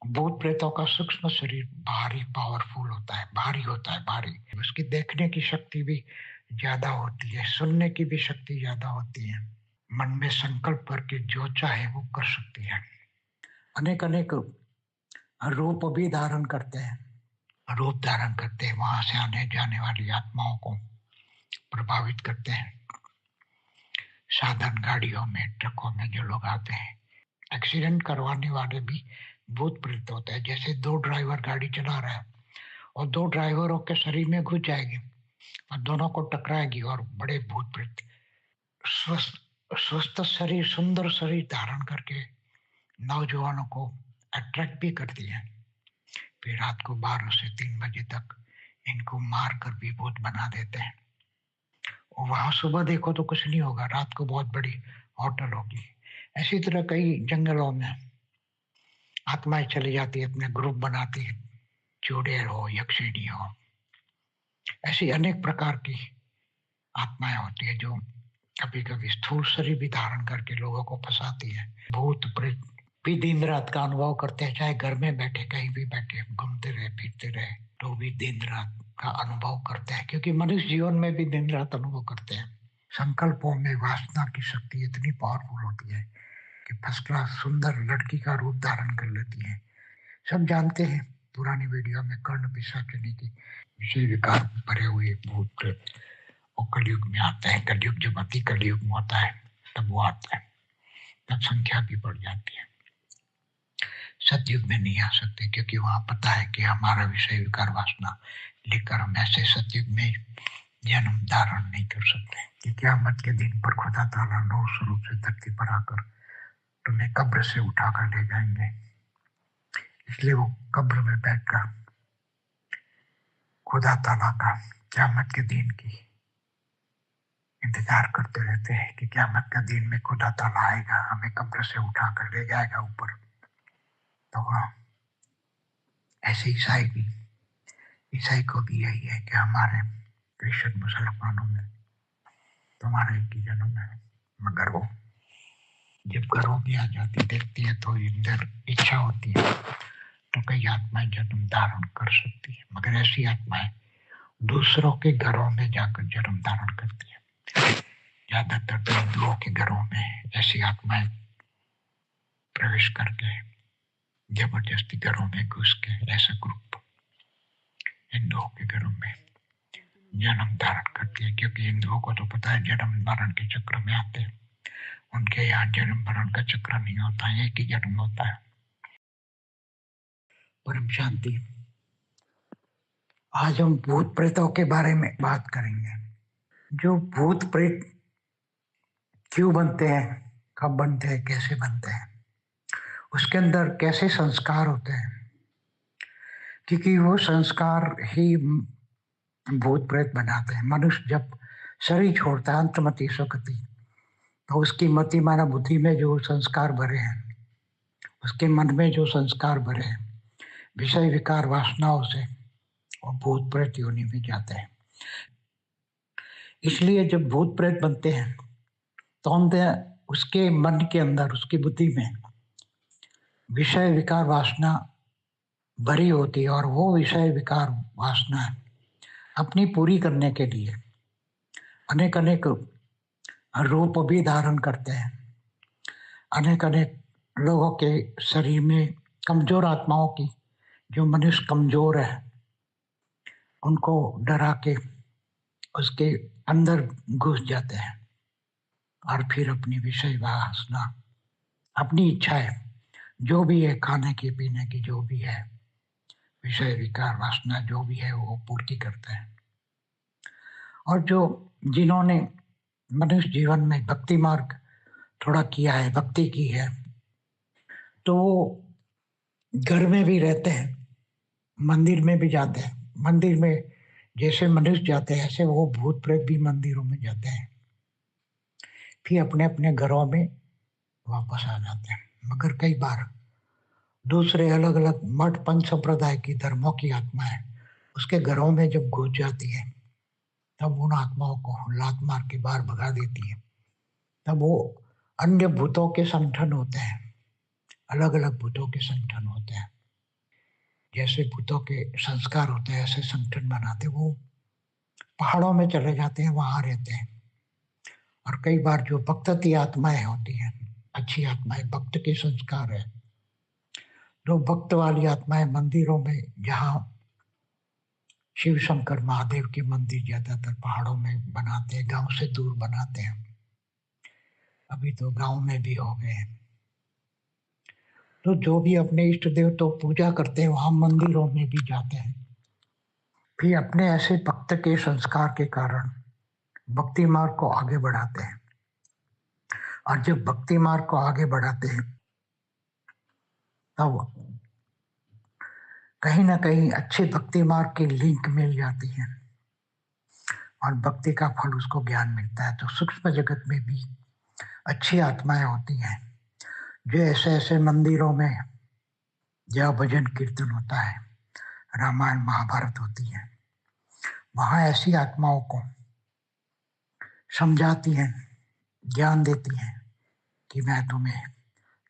भूत प्रेतों का सूक्ष्म शरीर भारी पावरफुल होता है, भारी होता है, भारी। उसकी देखने की शक्ति भी ज्यादा होती है, सुनने की भी शक्ति ज्यादा होती है। मन में संकल्प करके जो चाहे वो कर सकती है। अनेक अनेक रूप भी धारण करते हैं, रूप धारण करते हैं, वहां से आने जाने वाली आत्माओं को प्रभावित करते हैं। साधन गाड़ियों में, ट्रकों में जो लोग आते हैं, एक्सीडेंट करवाने वाले भी भूत प्रेत होते हैं। जैसे दो ड्राइवर गाड़ी चला रहा है और दो ड्राइवरों के शरीर में घुस जाएगी और दोनों को टकराएगी, और बड़े भूत प्रेत स्वस्थ स्वस्थ शरीर, सुंदर शरीर धारण करके नौजवानों को अट्रैक्ट भी करती है। फिर रात को 12 से 3 बजे तक इनको मार कर भी भूत बना देते हैं। और वहां सुबह देखो तो कुछ नहीं होगा, रात को बहुत बड़ी होटल होगी। ऐसी तरह कई जंगलों में आत्माएं चली जाती है, अपने ग्रुप बनाती है, चुड़ैल हो, यक्षिणी हो, ऐसी अनेक प्रकार की आत्माएं होती है जो कभी कभी स्थूल शरीर भी धारण करके लोगों को फंसाती है। भूत प्रेत भी दिन रात का अनुभव करते हैं, चाहे घर में बैठे, कहीं भी बैठे, घूमते रहे, फिरते रहे, तो भी दिन रात का अनुभव करते हैं, क्योंकि मनुष्य जीवन में भी दिन रात अनुभव करते हैं। संकल्पों में वासना की शक्ति इतनी पावरफुल होती है कि फर्स्ट क्लास सुंदर लड़की का रूप धारण कर लेती है। सब जानते हैं, पुरानी वीडियो में कर्ण पिशाचिनी की विषय विकार भरे हुए भूत प्रेत वो कलयुग में आते हैं। कलयुग जब अति कलयुग में होता है तब वो आते हैं, तब संख्या भी बढ़ जाती है। सतयुग में नहीं आ सकते, क्योंकि वहां पता है कि हमारा विषय विकार वासना लेकर हम ऐसे सतयुग में जन्म धारण नहीं कर सकते। कि क़यामत के दिन पर खुदा ताला नौ स्वरूप से धरती पर आकर तुम्हें कब्र से उठाकर ले जाएंगे। इसलिए वो कब्र में बैठकर खुदा ताला का क़यामत के दिन की इंतजार करते रहते हैं कि क़यामत का दिन में खुदा ताला आएगा, हमें कब्र से उठाकर ले जाएगा ऊपर। तो ऐसे ईसाई को भी यही है कि हमारे क्रिश्चियन मुसलमानों में तुम्हारा एक ही जन्म है, मगर वो जब घरों में आ जाती देखती है तो अंदर इच्छा होती है तो कई आत्माएं जन्म धारण कर सकती है, मगर ऐसी आत्माएं दूसरों के घरों में जाकर जन्म धारण करती है। ज्यादातर तो हिंदुओं के घरों में ऐसी आत्माएं प्रवेश करके जबरदस्ती घरों में घुस के ऐसा ग्रुप हिंदुओं के घरों में जन्म धारण करती है। क्योंकि हिंदुओं को तो पता है जन्म मरण के चक्र में आते हैं, उनके यहाँ जन्म मरण का चक्र नहीं होता है, एक ही जन्म होता है, परम शांति। आज हम भूत प्रेतों के बारे में बात करेंगे। जो भूत प्रेत क्यों बनते हैं, कब बनते हैं, कैसे बनते हैं, उसके अंदर कैसे संस्कार होते हैं, क्योंकि वो संस्कार ही भूत प्रेत बनाते हैं। मनुष्य जब शरीर छोड़ता है अंतमति सुखति, तो उसकी मति माना बुद्धि में जो संस्कार भरे हैं, उसके मन में जो संस्कार भरे हैं विषय विकार वासनाओं से, वो भूत प्रेत योनि में जाते हैं। इसलिए जब भूत प्रेत बनते हैं तो हम उसके मन के अंदर, उसकी बुद्धि में विषय विकार वासना भरी होती है, और वो विषय विकार वासना अपनी पूरी करने के लिए अनेक अनेक रूप भी धारण करते हैं। अनेक अनेक लोगों के शरीर में कमजोर आत्माओं की, जो मनुष्य कमजोर है, उनको डरा के उसके अंदर घुस जाते हैं और फिर अपनी विषय वासना, अपनी इच्छाएं जो भी है, खाने की पीने की जो भी है, विषय विकार वासना जो भी है वो पूर्ति करते हैं। और जो जिन्होंने मनुष्य जीवन में भक्ति मार्ग थोड़ा किया है, भक्ति की है, तो वो घर में भी रहते हैं, मंदिर में भी जाते हैं। मंदिर में जैसे मनुष्य जाते हैं ऐसे वो भूत प्रेत भी मंदिरों में जाते हैं, फिर अपने अपने घरों में वापस आ जाते हैं। मगर कई बार दूसरे अलग अलग मठ पंच संप्रदाय की धर्मों की आत्माएं उसके घरों में जब घुस जाती है, तब उन आत्माओं को लात मार के बाहर भगा देती है। तब वो अन्य भूतों के संगठन होते हैं, अलग अलग भूतों के संगठन होते हैं, जैसे भूतों के संस्कार होते हैं ऐसे संगठन बनाते, वो पहाड़ों में चले जाते हैं, वहां रहते हैं। और कई बार जो भक्ति आत्माएं होती हैं, अच्छी आत्माएं, भक्त के संस्कार है, जो भक्त वाली आत्माएं मंदिरों में, जहाँ शिव शंकर महादेव के मंदिर ज्यादातर पहाड़ों में बनाते हैं, गांव से दूर बनाते हैं। अभी तो गांव में भी हो गए हैं। तो जो भी अपने इष्ट देव तो पूजा करते हैं, वहां मंदिरों में भी जाते हैं। फिर अपने ऐसे भक्त के संस्कार के कारण भक्ति मार्ग को आगे बढ़ाते हैं। और जब भक्ति मार्ग को आगे बढ़ाते हैं तब कहीं ना कहीं अच्छे भक्ति मार्ग की लिंक मिल जाती है और भक्ति का फल उसको ज्ञान मिलता है। तो सूक्ष्म जगत में भी अच्छी आत्माएं होती हैं, जो ऐसे ऐसे मंदिरों में जहाँ भजन कीर्तन होता है, रामायण महाभारत होती है, वहां ऐसी आत्माओं को समझाती हैं, ज्ञान देती हैं कि मैं तुम्हें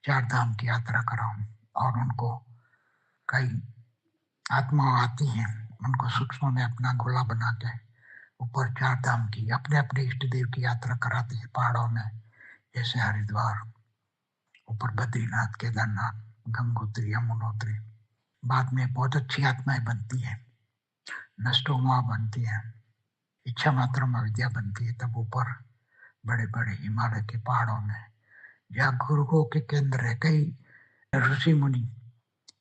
चार धाम की यात्रा कराऊं। और उनको कई आत्मा आती हैं, उनको सूक्ष्म में अपना गोला बना के ऊपर चार धाम की, अपने अपने इष्ट देव की यात्रा कराती है पहाड़ों में, जैसे हरिद्वार, ऊपर बद्रीनाथ, केदारनाथ, गंगोत्री, यमुनोत्री। बाद में बहुत अच्छी आत्माएं बनती है, नष्टोमा बनती है, इच्छा मात्र में विद्या बनती है। तब ऊपर बड़े बड़े हिमालय के पहाड़ों में, जहाँ गुरुओं के केंद्र है, कई ऋषि मुनि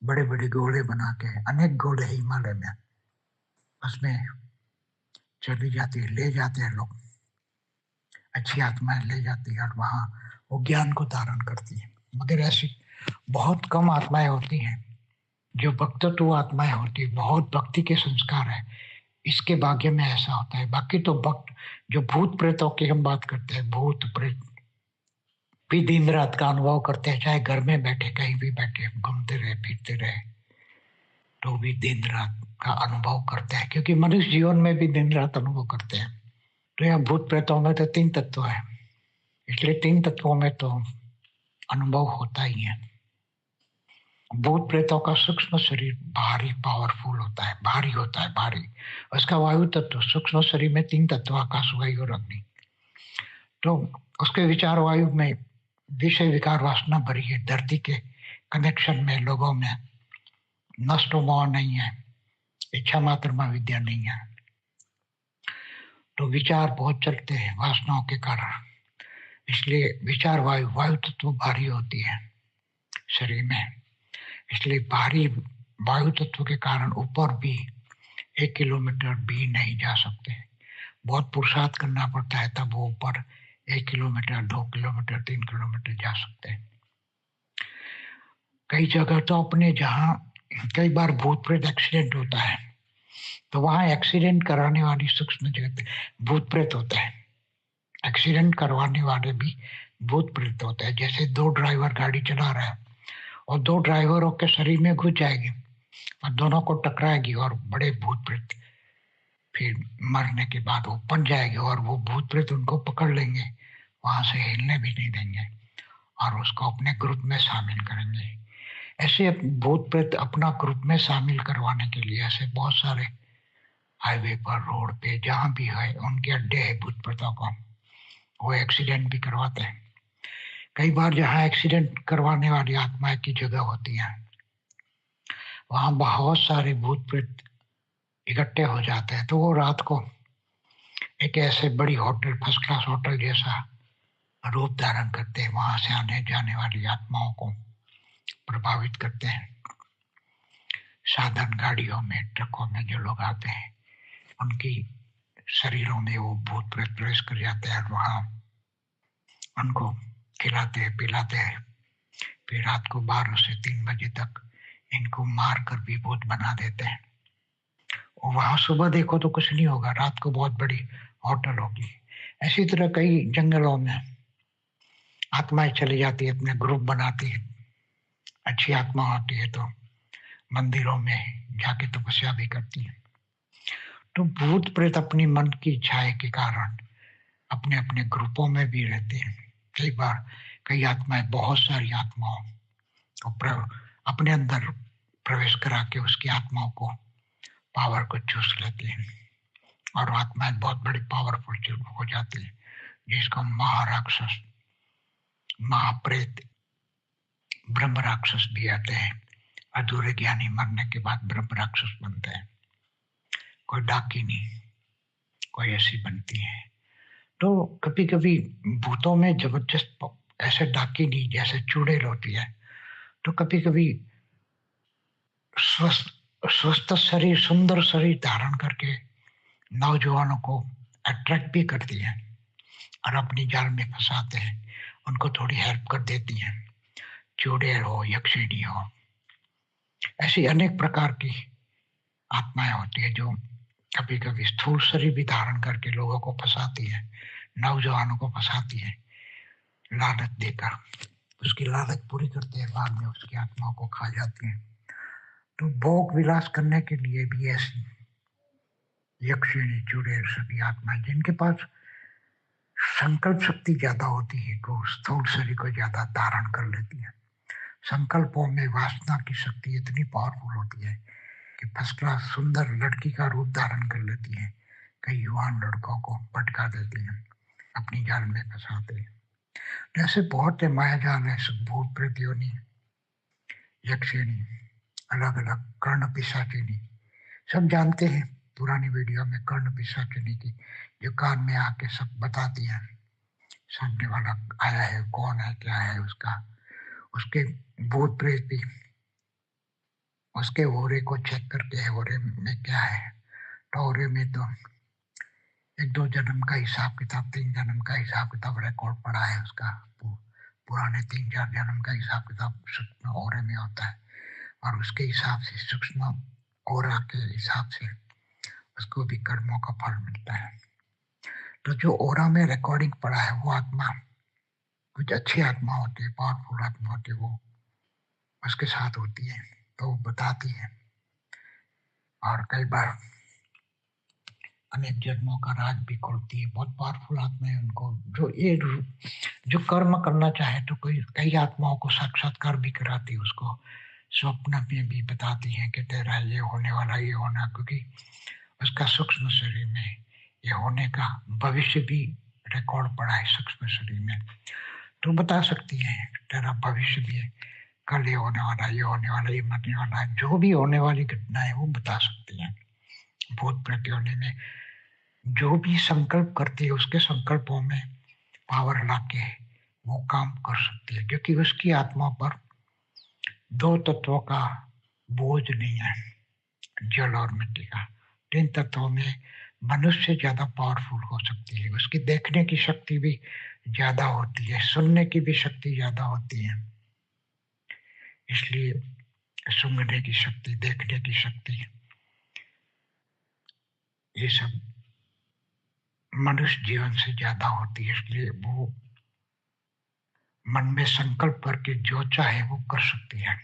बड़े बड़े गोले बना के, अनेक गोले हिमालय में, उसमें चली जाती है, ले जाते हैं लोग, अच्छी आत्माएं ले जाती है और वहां वो ज्ञान को धारण करती है। मगर ऐसी बहुत कम आत्माएं होती हैं जो भक्तत्व आत्माएं होती है, बहुत भक्ति के संस्कार है, इसके भाग्य में ऐसा होता है। बाकी तो भक्त, जो भूत प्रेतों की हम बात करते हैं, भूत प्रेत भी दिन रात का अनुभव करते हैं, चाहे घर में बैठे, कहीं भी बैठे, घूमते रहे, फिरते रहे, तो भी दिन रात का अनुभव करते हैं, क्योंकि मनुष्य जीवन में भी दिन रात अनुभव करते हैं। तो यहाँ भूत प्रेतों में तो तीन तत्व है, इसलिए तीन तत्वों में तो अनुभव होता ही है। भूत प्रेतों का सूक्ष्म शरीर भारी पावरफुल होता है, भारी होता है, भारी। उसका वायु तत्व, सूक्ष्म शरीर में तीन तत्व, आकाश, वायु और अग्नि। तो उसके विचार वायु में विषय विकार वासना भरी है। धरती के कनेक्शन में लोगों में नष्ट मोह नहीं है, इच्छा मात्र में विद्या नहीं है, तो विचार बहुत चलते हैं वासनाओं के कारण। इसलिए विचार वायु, वायु तत्व भारी होती है शरीर में, इसलिए भारी वायु तत्व के कारण ऊपर भी 1 किलोमीटर भी नहीं जा सकते। बहुत पुरुषार्थ करना पड़ता है, तब वो ऊपर 1 किलोमीटर, 2 किलोमीटर, 3 किलोमीटर जा सकते हैं। कई जगह तो अपने जहाँ कई बार भूत प्रेत एक्सीडेंट होता है, तो वहां एक्सीडेंट कराने वाली सूक्ष्म जगत भूत प्रेत होता है। एक्सीडेंट करवाने वाले भी भूत प्रेत होते हैं। जैसे दो ड्राइवर गाड़ी चला रहा है और दो ड्राइवरों के शरीर में घुस जाएगी और दोनों को टकराएगी, और बड़े भूत प्रेत फिर मरने के बाद वो बन जाएगी, और वो भूत प्रेत उनको पकड़ लेंगे, वहां से हिलने भी नहीं देंगे और उसको अपने ग्रुप में शामिल करेंगे। ऐसे भूत प्रेत अपना ग्रुप में शामिल करवाने के लिए ऐसे बहुत सारे हाईवे पर, रोड पे, जहां भी है उनके अड्डे है भूत प्रेतों को, वो एक्सीडेंट भी करवाते हैं। कई बार जहाँ एक्सीडेंट करवाने वाली आत्माएं की जगह होती है, वहां बहुत सारे भूत प्रेत इकट्ठे हो जाते हैं, तो वो रात को एक ऐसे बड़ी होटल, फर्स्ट क्लास होटल जैसा रूप धारण करते हैं, वहां से आने जाने वाली आत्माओं को प्रभावित करते हैं। साधन गाड़ियों में, ट्रकों में जो लोग आते हैं, उनकी शरीरों में वो भूत प्रेत प्रवेश कर जाते हैं और वहां उनको खिलाते हैं, पिलाते हैं। फिर रात को 12 से 3 बजे तक इनको मार कर भी भूत बना देते हैं। और वहां सुबह देखो तो कुछ नहीं होगा, रात को बहुत बड़ी होटल होगी। ऐसी तरह कई जंगलों में आत्माएं चली जाती है, अपने ग्रुप बनाती है। अच्छी आत्मा होती है तो मंदिरों में जाके तपस्या भी करती है। तो भूत प्रेत अपनी मन की इच्छाएं के कारण अपने अपने ग्रुपों में भी रहते हैं। कई बार कई आत्माएं, बहुत सारी आत्माओं को अपने अंदर प्रवेश करा के उसकी आत्माओं को, पावर को चूस लेती है और आत्माएं बहुत बड़ी पावरफुल हो जाती है, जिसको महाराक्षस, महाप्रेत, ब्रह्म राक्षस भी आते हैं। अधूरे ज्ञानी मरने के बाद ब्रह्म राक्षस बनते हैं। कोई डाकिनी, कोई ऐसी बनती है। तो कभी कभी भूतों में जबरदस्त ऐसे डाकिनी जैसे चुड़ैल होती है, तो कभी कभी स्वस्थ स्वस्थ शरीर, सुंदर शरीर धारण करके नौजवानों को अट्रैक्ट भी करती है और अपनी जाल में फंसाते हैं, उनको थोड़ी हेल्प कर देती हैं। चुड़ैल हो, यक्षिणी हो, ऐसी अनेक प्रकार की आत्माएं होती है जो कभी कभी स्थूल शरीर भी धारण करके लोगों को फंसाती है, नौजवानों को फंसाती है, लालच देकर उसकी लालच पूरी करते हैं, बाद में उसकी आत्माओं को खा जाती है। तो भोग विलास करने के लिए भी ऐसी यक्षिणी, चुड़ैल सभी आत्माएं जिनके पास संकल्प शक्ति ज्यादा होती है, वो स्थूल शरीर को ज्यादा धारण कर लेती है। संकल्पों में वासना की शक्ति इतनी पावरफुल होती है कि फर्स्ट क्लास सुंदर लड़की का रूप धारण कर लेती है, कई युवान लड़कों को भटका देती है, अपनी जाल में फंसाते हैं। ऐसे बहुत है माया जाल है, सब भूत प्रेत योनि, यक्षिणी, अलग अलग कर्ण पिशाचिनी, सब जानते हैं। पुरानी वीडियो में कर्ण पिशाचिनी की जो कान में आके सब बताती है, सामने वाला आया है, कौन है, क्या है उसका, उसके भूत प्रेत भी उसके ओरे को चेक करके ओरे में क्या है। तो ओरे में तो एक दो जन्म का हिसाब किताब, 3 जन्म का हिसाब किताब रिकॉर्ड पड़ा है उसका। पुराने 3-4 जन्म का हिसाब किताब सूक्ष्म ओरे में होता है और उसके हिसाब से, सूक्ष्म ओरा के हिसाब से उसको भी कर्मों का फल मिलता है। तो जो ओरा में रिकॉर्डिंग पड़ा है वो आत्मा कुछ अच्छी आत्मा होती है, पावरफुल आत्मा होती है, वो उसके साथ होती है तो वो बताती है। और कई बार अनेक जन्मों का राज भी खोलती है। बहुत पावरफुल आत्मा है उनको, जो कर्म करना चाहे तो कोई कई आत्माओं को साक्षात्कार भी कराती है, उसको स्वप्न में भी बताती है कि तेरा ये होने वाला, ये होना, क्योंकि उसका सूक्ष्म शरीर में ये होने का भविष्य भी रिकॉर्ड पड़ा है सूक्ष्म शरीर में, तो बता सकती है तेरा भविष्य भी है, कल ये होने वाला, ये होने वाला, ये मरने वाला है, जो भी होने वाली घटना है वो बता सकती है। भूत प्रेत योनि में जो भी संकल्प करती है उसके संकल्पों में पावर लाके वो काम कर सकती है, क्योंकि उसकी आत्मा पर 2 तत्वों का बोझ नहीं है, जल और मिट्टी का। 3 तत्वों में मनुष्य ज्यादा पावरफुल हो सकती है, उसकी देखने की शक्ति भी ज्यादा होती है, सुनने की भी शक्ति ज्यादा होती है, इसलिए सुनने की शक्ति, देखने की शक्ति, ये सब मनुष्य जीवन से ज्यादा होती है, इसलिए वो मन में संकल्प करके जो चाहे वो कर सकती है।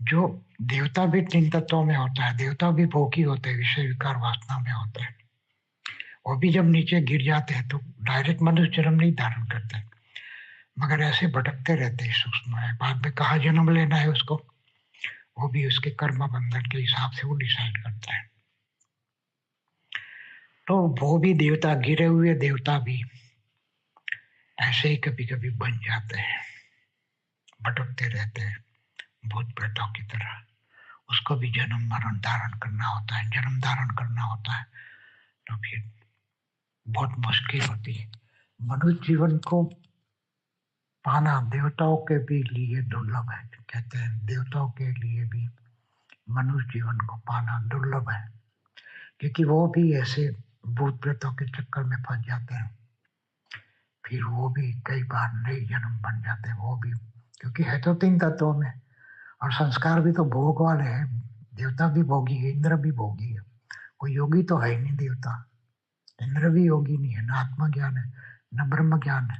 जो देवता भी 3 तत्वों में होता है, देवता भी भोगी होते हैं, विषय विकार वासना में होते हैं, वो भी जब नीचे गिर जाते हैं तो डायरेक्ट मनुष्य जन्म नहीं धारण करते, मगर ऐसे भटकते रहते हैं सूक्ष्म है, बाद में कहाँ जन्म लेना है उसको, वो भी उसके कर्म बंधन के हिसाब से वो डिसाइड करता है। तो वो भी देवता, गिरे हुए देवता भी ऐसे ही कभी कभी बन जाते हैं, भटकते रहते हैं भूत प्रेतों की तरह। उसको भी जन्म मरण धारण करना होता है, जन्म धारण करना होता है, तो फिर बहुत मुश्किल होती है। मनुष्य जीवन को पाना देवताओं के भी लिए दुर्लभ है, कहते हैं देवताओं के लिए भी मनुष्य जीवन को पाना दुर्लभ है, क्योंकि वो भी ऐसे भूत प्रेतों के चक्कर में फंस जाते हैं, फिर वो भी कई बार नई जन्म बन जाते हैं वो भी, क्योंकि है तो 3 तत्वों में, और संस्कार भी तो भोग वाले हैं। देवता भी भोगी है, इंद्र भी भोगी है, कोई योगी तो है ही नहीं देवता, इंद्र भी योगी नहीं है, न आत्मज्ञान है न ब्रह्म ज्ञान है,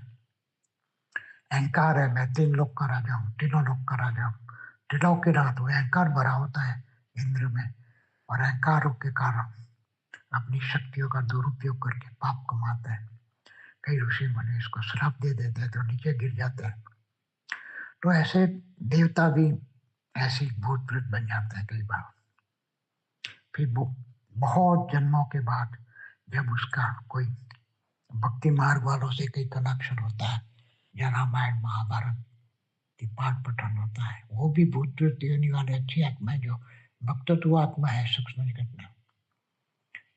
अहंकार है, मैं 3 लोक का राजा हूँ, तीनों लोक का राजा हूँ, त्रिलोक के नाथ हूँ, अहंकार भरा होता है इंद्र में, और अहंकारों के कारण अपनी शक्तियों का दुरुपयोग करके पाप कमाता है। कई ऋषि मुनि इसको श्राप दे देते हैं तो नीचे गिर जाते हैं। तो ऐसे देवता भी ऐसे ही भूत प्रेत बन जाते हैं कई बार। फिर वो बहुत जन्मों के बाद जब उसका कोई भक्ति मार्ग वालों से कोई कनेक्शन होता है या रामायण महाभारत की पाठ पठन होता है, वो भी भूत प्रेत योनि वाले अच्छी आत्माएं जो भक्तत्व आत्मा है सूक्ष्म जगत में,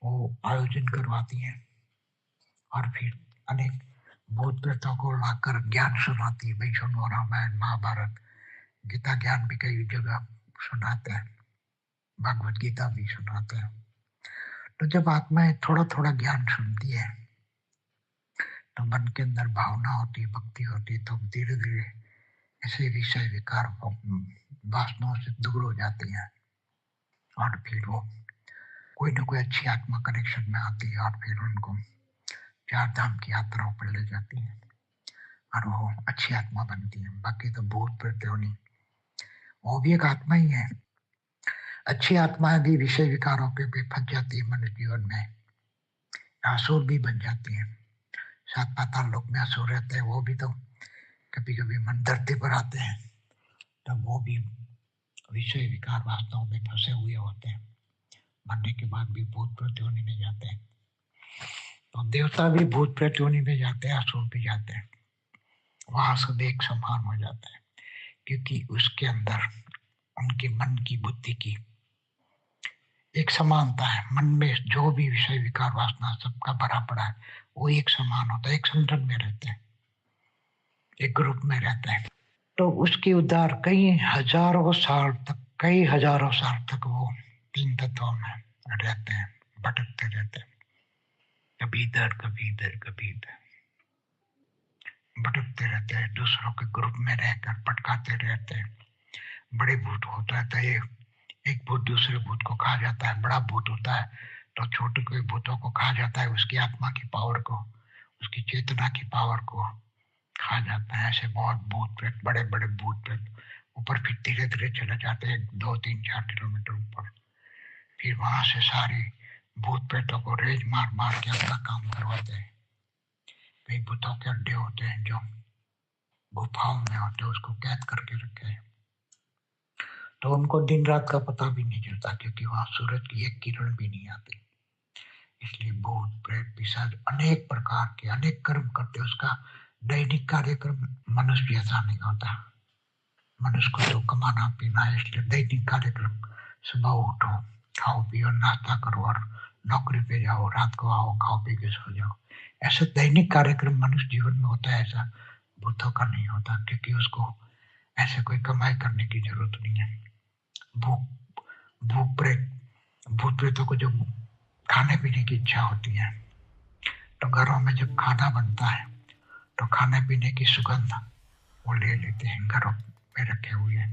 वो आयोजन करवाती हैं और फिर अनेक भूत प्रेतों को लाकर ज्ञान सुनाती है। भाई सुनो रामायण महाभारत गीता ज्ञान भी कई जगह सुनाते हैं, भगवत गीता भी सुनाते हैं। तो जब आत्माएं थोड़ा थोड़ा ज्ञान सुनती है तो मन के अंदर भावना होती है, भक्ति होती है, तो धीरे धीरे ऐसे विषय विकार वासनाओं से दूर हो जाती हैं और फिर वो कोई ना कोई अच्छी आत्मा कनेक्शन में आती है और फिर उनको चार धाम की यात्राओं पर ले जाती है और वो अच्छी आत्मा बनती है। बाकी तो भूत प्रेत योनि वो भी एक आत्मा ही है। अच्छी आत्माएं भी विषय विकारों के पे फंस जाती है, मनुष्य जीवन में असुर भी बन जाती है। सात पाताल लोक में असुर रहते हैं, वो भी तो कभी कभी मन धरती पर आते हैं, तब वो भी विषय विकार वास्तव में फंसे हुए होते हैं, मरने के बाद भी भूत प्रेत योनि में जाते हैं। तो देवता भी भूत प्रेत योनि में जाते हैं, असुर भी जाते हैं, वहां सब एक समान हो जाता है क्योंकि उसके अंदर उनके मन की बुद्धि की एक समानता है। मन में जो भी विषय विकार वासना सबका भरा पड़ा है वो एक समान होता है, एक संगठन में रहते हैं, एक ग्रुप में रहते हैं। तो उसके उद्धार कई हजारों साल तक वो तीन तत्वों में रहते हैं, भटकते रहते हैं, कभी इधर कभी इधर कभी इधर भटकते रहते हैं, दूसरों के ग्रुप में रहकर भटकाते रहते हैं। बड़े भूत होता है तो एक भूत दूसरे भूत को खा जाता है, बड़ा भूत होता है तो छोटे कोई भूतों को खा जाता है, उसकी आत्मा की पावर को, उसकी चेतना की पावर को खा जाता है। ऐसे बहुत भूत प्रेत, बड़े बड़े भूत प्रेत ऊपर फिर धीरे धीरे चले जाते हैं 2 3 4 किलोमीटर ऊपर। फिर वहां से सारी भूत प्रेतों को रेज मार मार के अपना काम करवाते हैं। कई भूतों के अड्डे होते हैं जो गुफाओं में होते हैं, उसको कैद करके रखे हैं, तो उनको दिन रात का पता भी नहीं चलता क्योंकि वहां सूरज की एक किरण भी नहीं आती। इसलिए भूत प्रेत पिशाच अनेक प्रकार के अनेक कर्म करते, उसका दैनिक कार्यक्रम मनुष्य जैसा नहीं होता। मनुष्य को तो कमाना पीना है, इसलिए दैनिक कार्यक्रम सुबह उठो, खाओ पियो, नाश्ता करो और नौकरी पे जाओ, रात को आओ, खाओ पी के सो जाओ। ऐसा दैनिक कार्यक्रम मनुष्य जीवन में होता है, ऐसा भूतों का नहीं होता क्योंकि उसको ऐसे कोई कमाई करने की जरूरत नहीं है। भूख भूख प्रेत भूत प्रेतों को जब खाने पीने की इच्छा होती है तो घरों में जब खाना बनता है तो खाने पीने की सुगंध वो ले लेते हैं, घरों में रखे हुए।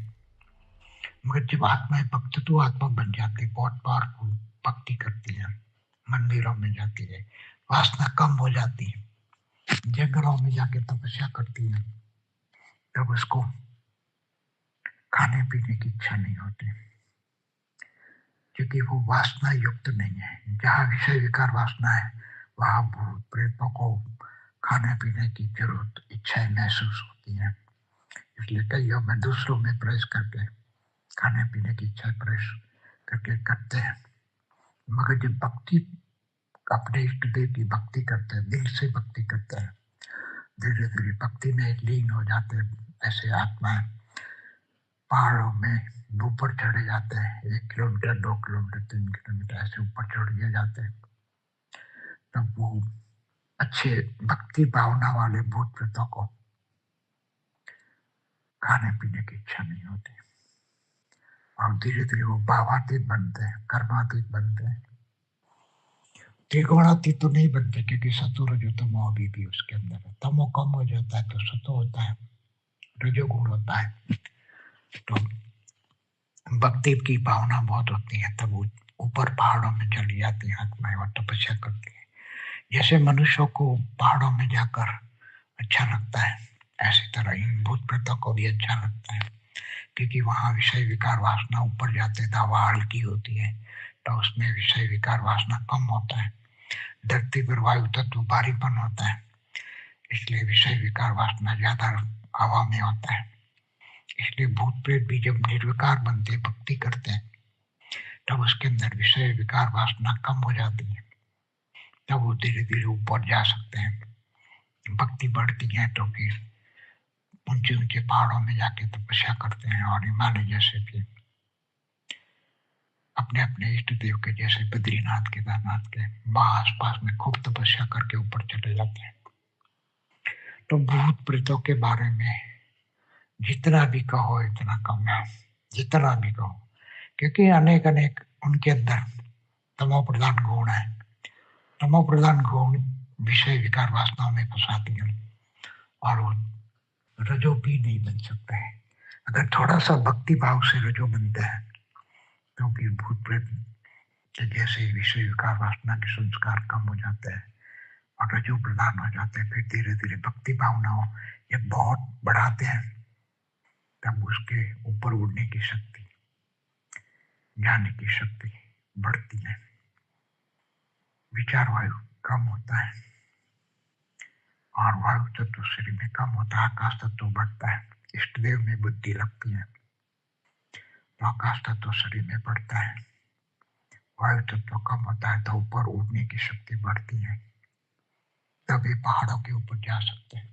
मगर जब आत्माएं भक्तत्व आत्मा बन जाती है, बहुत पावरफुल भक्ति करती है, मंदिरों में जाती है, वासना कम हो जाती है, जंगलों में जाके तपस्या करती है, तब उसको खाने पीने की इच्छा नहीं होती क्योंकि वो वासना युक्त नहीं है। जहाँ विषय विकार वासना है वहां भूत प्रेतों को खाने पीने की जरूरत इच्छाएं महसूस होती है, इसलिए कईयों में दूसरों में प्रवेश करके खाने पीने की इच्छा प्रवेश करके करते हैं। मगर जब भक्ति अपने इष्ट देव की भक्ति करते हैं, दिल से भक्ति करते हैं, धीरे धीरे भक्ति में लीन हो जाते हैं। ऐसे आत्माएं पहाड़ों में ऊपर चढ़े जाते हैं, 1 किलोमीटर 2 किलोमीटर 3 किलोमीटर ऐसे ऊपर चढ़ दिए जाते हैं। तब वो अच्छे भक्ति भावना वाले भूत प्रेतों को खाने पीने की इच्छा नहीं होती और धीरे धीरे वो भावातीत बनते हैं, कर्मातीत बनते हैं। त्रिगुणातीत तो नहीं बनते क्योंकि सतो रजो तमो अभी भी उसके अंदर है। तमो कम हो जाता है तो सतो होता है, रजोगुण होता है। तो भक्ति की भावना बहुत होती है, तब वो ऊपर पहाड़ों में चली जाती है आत्माएं और तपस्या करती है। जैसे मनुष्यों को पहाड़ों में जाकर अच्छा लगता है, ऐसी तरह इन भूत प्रेतों को भी अच्छा लगता है क्योंकि वहां विषय विकार वासना ऊपर जाते हैं, हवा हल्की होती है तो उसमें विषय विकार वासना कम होता है। धरती पर वायु तत्व भारीपन होता है, इसलिए विषय विकार वासना ज्यादा हवा में होता है। इसलिए भूत प्रेत भी जब निर्विकार बनते, भक्ति करते हैं, तब उसके अंदर विषय विकार वासना कम हो जाती है, तब वो धीरे धीरे ऊपर जा सकते हैं। भक्ति बढ़ती है तो फिर ऊंचे ऊंचे पहाड़ों में जाके तपस्या करते हैं, और हिमालय जैसे भी अपने अपने इष्ट देव के जैसे बद्रीनाथ केदारनाथ के वहां आसपास में खूब तपस्या करके ऊपर चले जाते हैं। तो भूत प्रेतों के बारे में जितना भी कहो इतना कम है, जितना भी कहो, क्योंकि अनेक अनेक उनके अंदर तमो प्रधान गुण है। तमो प्रधान गुण विषय विकार वासनाओं में फंसाती है, और वो रजो भी नहीं बन सकते हैं। अगर थोड़ा सा भक्ति भाव से रजो बनते हैं तो फिर भूत प्रेत के जैसे विषय विकार वासना के संस्कार कम हो जाते हैं और रजो प्रधान हो जाते हैं। फिर धीरे धीरे भक्ति भावनाओं जब बहुत बढ़ाते हैं तब उसके ऊपर उड़ने की शक्ति, ज्ञान की शक्ति बढ़ती है, विचार वायु कम होता है, और वायु तत्व शरीर में कम होता है, आकाश तत्व बढ़ता है, इष्ट देव में बुद्धि लगती है तो आकाश तत्व शरीर में बढ़ता है, वायु तत्व कम होता है तो ऊपर उड़ने की शक्ति बढ़ती है, तब ये पहाड़ों के ऊपर जा सकते हैं।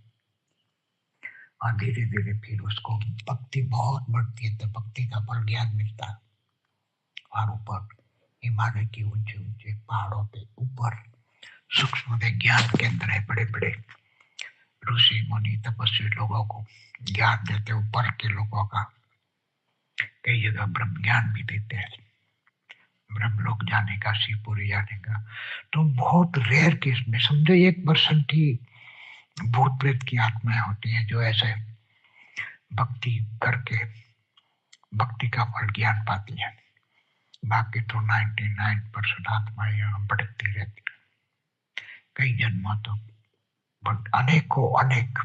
और धीरे धीरे फिर उसको भक्ति बहुत बढ़ती है तो भक्ति का फल ज्ञान मिलता है, और ऊपर हिमालय के ऊंचे ऊंचे पहाड़ों पे ऊपर सूक्ष्म विज्ञान केंद्र है, बड़े बड़े ऋषि मुनि तपस्वी लोगों को ज्ञान देते, ऊपर के लोगों का कई जगह ब्रह्म ज्ञान भी देते हैं, ब्रह्मलोक जाने का, शिवपुरी जाने का। तो बहुत रेयर केस में समझो 1% ही भूत प्रेत की आत्माएं होती हैं जो ऐसे भक्ति करके भक्ति का फल ज्ञान पाती है। बाकी तो 99% आत्माएं यहाँ भटकती रहती है, कई जन्मों तो अनेकों अनेक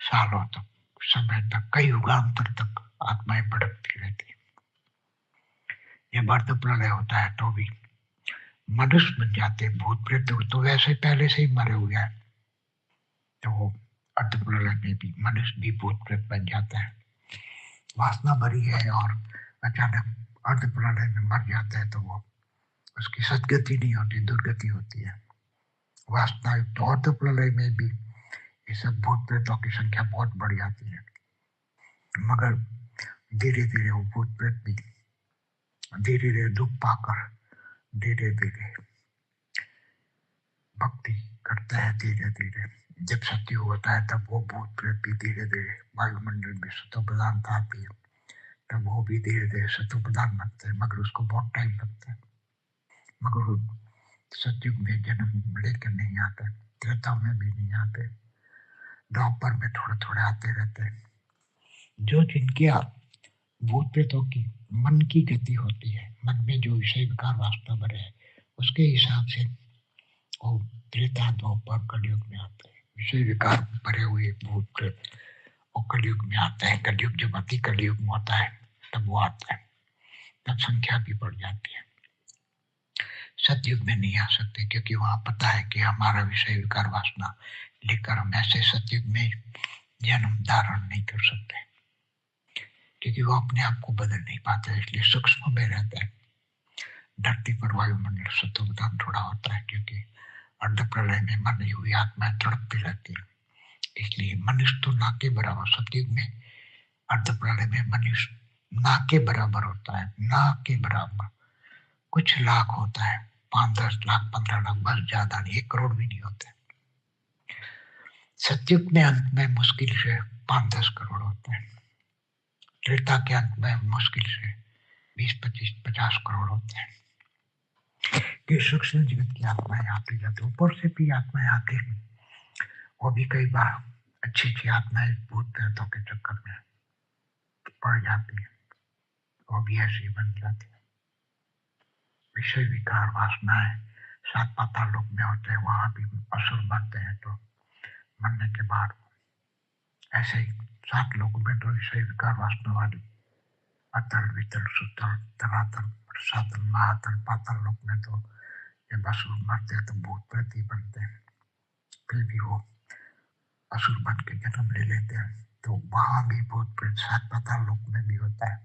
सालों तक, समय तक, कई युगांतर तक आत्माएं भटकती रहती है। जब अर्ध प्रलय होता है तो भी मनुष्य बन जाते हैं, भूत प्रेत तो वैसे पहले से ही मरे हुए हैं, तो वो अर्ध प्रलय में भी मनुष्य भी भूत प्रेत बन जाता है। वासना भरी है और अचानक अर्ध प्रलय में मर जाता है तो वो उसकी सदगति नहीं होती, दुर्गति होती है। वासना तो अर्ध प्रलय में भी ये सब भूत प्रेतों की संख्या बहुत बढ़ जाती है, मगर धीरे धीरे वो भूत प्रेत भी धीरे धीरे दुख पाकर धीरे धीरे भक्ति करता है। धीरे धीरे जब सत्य होता है तब वो भूत प्रेत भी धीरे धीरे वायुमंडल में सत्व प्रधानता आती है, तब वो भी धीरे धीरे सत्व प्रधान बनते हैं, मगर उसको बहुत टाइम लगता है। मगर वो सत्युग में जन्म लेकर नहीं आते, त्रेता में भी नहीं आते, द्वापर में थोड़े थोड़े आते रहते हैं। जो जिनके भूत प्रेतों की मन की गति होती है, मन में जो विषय विकार वासना भरे है उसके हिसाब से वो त्रेता द्वापर कलयुग में आते हैं। विषय विकार भरे हुए भूत प्रेत वो कलयुग में आते हैं। कलयुग जब अति कलयुग में होता है तब वो आता है, तब संख्या भी बढ़ जाती है। सतयुग में नहीं आ सकते क्योंकि वहां पता है कि हमारा विषय विकार वासना लेकर हम ऐसे सतयुग में जन्म धारण नहीं कर सकते, क्योंकि वो अपने आप को बदल नहीं पाते, इसलिए सूक्ष्म में रहते हैं। धरती पर वायुमंडल सत्वदान थोड़ा होता है क्योंकि अर्ध प्रलय में मरी हुई आत्माएं तड़पती रहती है, इसलिए मनुष्य तो ना के बराबर सतयुग में, अर्ध प्रलय में मनुष्य ना के बराबर होता है, ना के बराबर कुछ लाख होता है, 5-10 लाख 15 लाख, बस ज्यादा नहीं, 1 करोड़ भी नहीं होते। सतयुग में अंत में मुश्किल से 5-10 करोड़ होते हैं, त्रेता के अंत में मुश्किल से 20-25-50 करोड़ होते हैं। कि सूक्ष्म जगत की आत्माएं आती जाती, ऊपर से भी आत्माएं आती हैं, वो भी कई बार अच्छी अच्छी आत्माएं भूत प्रेतों के चक्कर में पड़ जाती है, वो भी ऐसी बन जाती है। विषय विकार वासनाएं 7 पाताल लोक में होते हैं, वहां भी असुर बनते हैं, तो मरने के बाद ऐसे ही 7 लोगों में तो विषय विकार वासना वाली अतल वितल सुतल तलातल सातल महातल पाताल लोक में तो जब असुर मरते हैं तो भूत प्रेत ही बनते हैं, फिर भी वो असुर बन के जन्म ले लेते हैं, तो वहां भी भूत प्रेत सात पाताल लोक में भी होता है।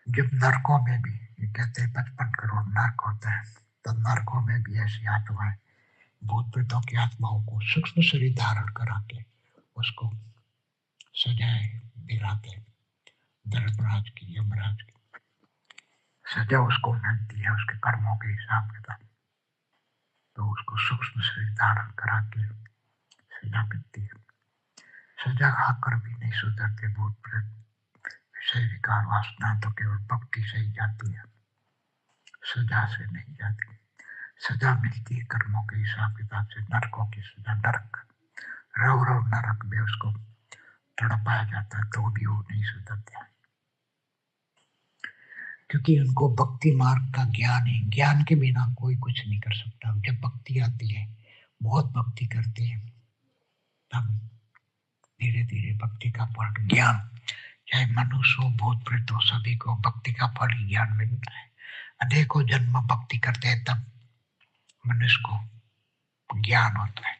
जब नरकों में भी, ये कहते हैं 55 करोड़ नरक होते हैं, तो नरकों में भी ऐसी आत्माएं भूत प्रेतों की आत्माओं को सूक्ष्म शरीर धारण करा के उसको सजाए दिलाते, धर्मराज की, यमराज की सजा उसको मिलती है उसके कर्मों के हिसाब किताब, तो उसको सूक्ष्म शरीर धारण करा के सजा मिलती है। सजा खाकर भी नहीं सुधरते भूत प्रेत, विषय विकार वासना तो केवल भक्ति से ही जाती है, सजा से नहीं जाती। सजा मिलती है कर्मों के हिसाब किताब से, नरकों की सजा, नरक रव रव नरक में उसको तड़पाया जाता है तो भी वो नहीं सुधरते, क्योंकि उनको भक्ति मार्ग का ज्ञान है। ज्ञान के बिना कोई कुछ नहीं कर सकता। जब भक्ति आती है, बहुत भक्ति करते हैं, तब धीरे धीरे भक्ति का फल, ज्ञान, चाहे मनुष्य हो भूत प्रेत हो, सभी को भक्ति का फल ही ज्ञान मिलता है। अनेकों जन्म भक्ति करते हैं तब मनुष्य को ज्ञान होता है,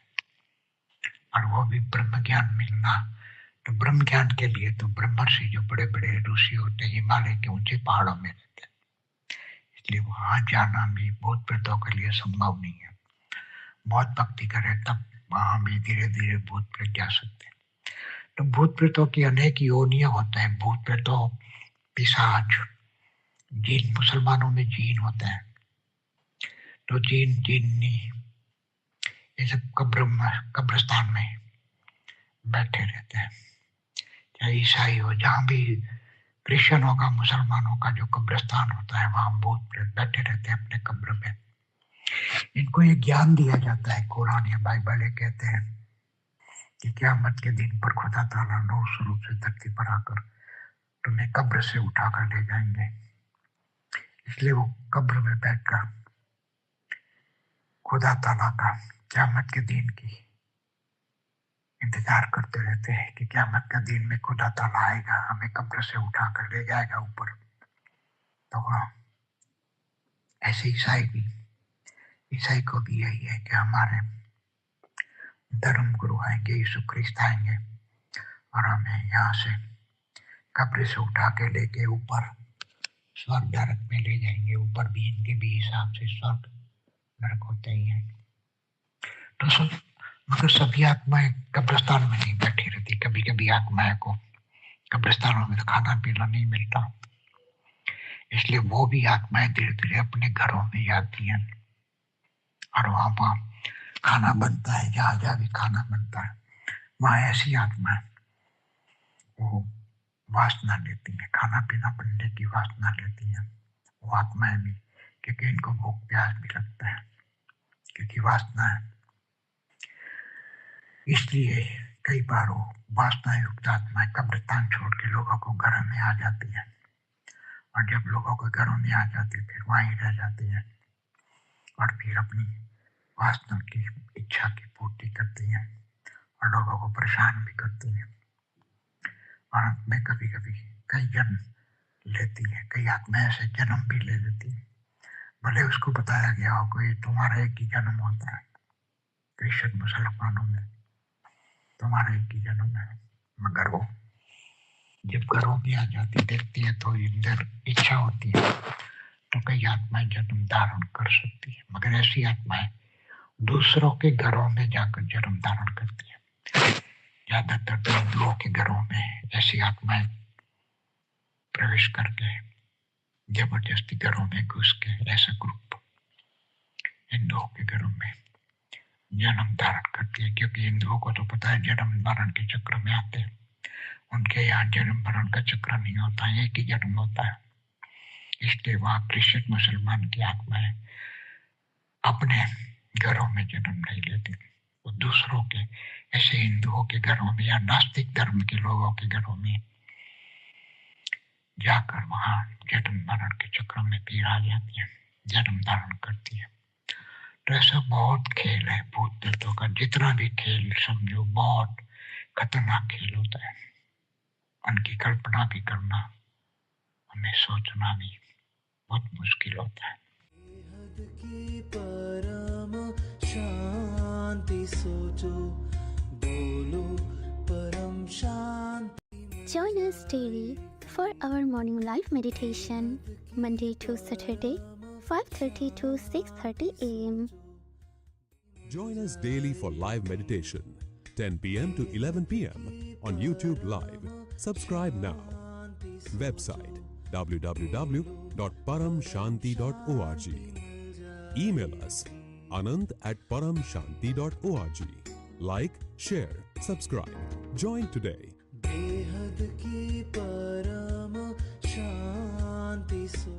और वो भी ब्रह्म ज्ञान मिलना। तो ब्रह्म ज्ञान के लिए तो ब्रह्मर्षि जो बड़े बड़े ऋषि होते हैं हिमालय के ऊंचे पहाड़ों में रहते हैं, इसलिए वहां जाना भी भूत प्रेतों के लिए संभव नहीं है। बहुत भक्ति करे तब वहां भी धीरे धीरे भूत प्रेत जा सकते हैं। तो भूत प्रेतों की अनेक योनियां होते हैं। भूत प्रेतों, पिशाच, जिन, मुसलमानों में जीन होते हैं, तो जिन, जिन्नी, ये सब कब्रिस्तान में बैठे रहते हैं। चाहे ईसाई हो, जहां भी क्रिश्चियनों का, मुसलमानों का जो कब्रिस्तान होता है, वहां भूत प्रेत बैठे रहते हैं अपने कब्र में। इनको ये ज्ञान दिया जाता है, कुरान या बाइबल ये कहते हैं कि क़यामत के दिन पर खुदा ताला नूर स्वरूप से धरती पर आकर तुम्हें कब्र से उठाकर ले जाएंगे। इसलिए वो कब्र में बैठकर खुदा ताला का क़यामत के दिन की इंतजार करते रहते हैं कि क़यामत के दिन में खुदा ताला आएगा, हमें कब्र से उठाकर ले जाएगा ऊपर। तो ऐसे ईसाई को भी यही है कि हमारे धर्म गुरु आएंगे, यीशु ख्रिस्त आएंगे और हमें यहाँ से कब्र से उठा के लेके ऊपर स्वर्ग नरक में ले जाएंगे। ऊपर भी इनके भी हिसाब से स्वर्ग नरक होते ही हैं। तो सब, मगर सभी आत्माएं कब्रिस्तान में नहीं बैठी रहती। कभी कभी आत्माएं को कब्रिस्तानों में तो खाना पीना नहीं मिलता, इसलिए वो भी आत्माएं धीरे धीरे अपने घरों में आती हैं और वहां खाना बनता है। जहां जहां भी खाना बनता है वहां ऐसी आत्माएं वो वासना लेती है, खाना पीना बनने की वासना लेती है वो आत्माएं भी, क्योंकि इनको भूख प्यास भी लगता है, क्योंकि वासना है। इसलिए कई बार वो वासना युक्त आत्माएं कब्रिस्तान छोड़ के लोगों को घर में आ जाती है, और जब लोगों को घरों में आ जाती है फिर वहीं रह जाती है और फिर अपनी वासना की इच्छा की पूर्ति करती है और लोगों को परेशान भी करती है। और अंत में कभी कभी कई जन्म लेती है, कई आत्माएं ऐसे जन्म भी ले लेती है, भले उसको बताया गया हो कि तुम्हारा एक ही जन्म होता है। क्रिश्चियन मुसलमानों में तुम्हारा एक ही जन्म है, मगर वो जब घरों में आ जाती देखती है तो अंदर इच्छा होती है, तो कई आत्माएं जन्म धारण कर सकती है। मगर ऐसी आत्माएं दूसरों के घरों में जाकर जन्म धारण करती है। ज्यादातर तो हिंदुओं के घरों में ऐसी आत्माएं प्रवेश करके जबरदस्ती घरों में घुस के ऐसा ग्रुप हिंदुओं के घरों में जन्म धारण करती है, क्योंकि हिंदुओं को तो पता है जन्म मरण के चक्र में आते हैं। उनके यहाँ जन्म मरण का चक्र नहीं होता है, एक ही जन्म होता है। इसलिए वहां क्रिश्चियन मुसलमान की आत्माएं अपने घरों में जन्म नहीं लेती, वो दूसरों के, ऐसे हिंदुओं के घरों में या नास्तिक धर्म के लोगों के घरों में जाकर वहां जन्म मरण के चक्र में फिर आ जाती है, जन्म धारण करती है। तो ऐसा बहुत खेल है भूत प्रेतों का। जितना भी खेल समझो बहुत खतरनाक खेल होता है। उनकी कल्पना भी करना, हमें सोचना भी बहुत मुश्किल होता है। की परम शांति सोचो, बोलो परम शांति Join us daily for our morning live meditation, Monday to Saturday, 5:30 to 6:30 a.m. Join us daily for live meditation, 10 p.m. to 11 p.m. on YouTube Live. Subscribe now. Website www.paramshanti.org. Email us anand@paramshanti.org. Like, share, subscribe. Join today. बेहद की परम शांति सो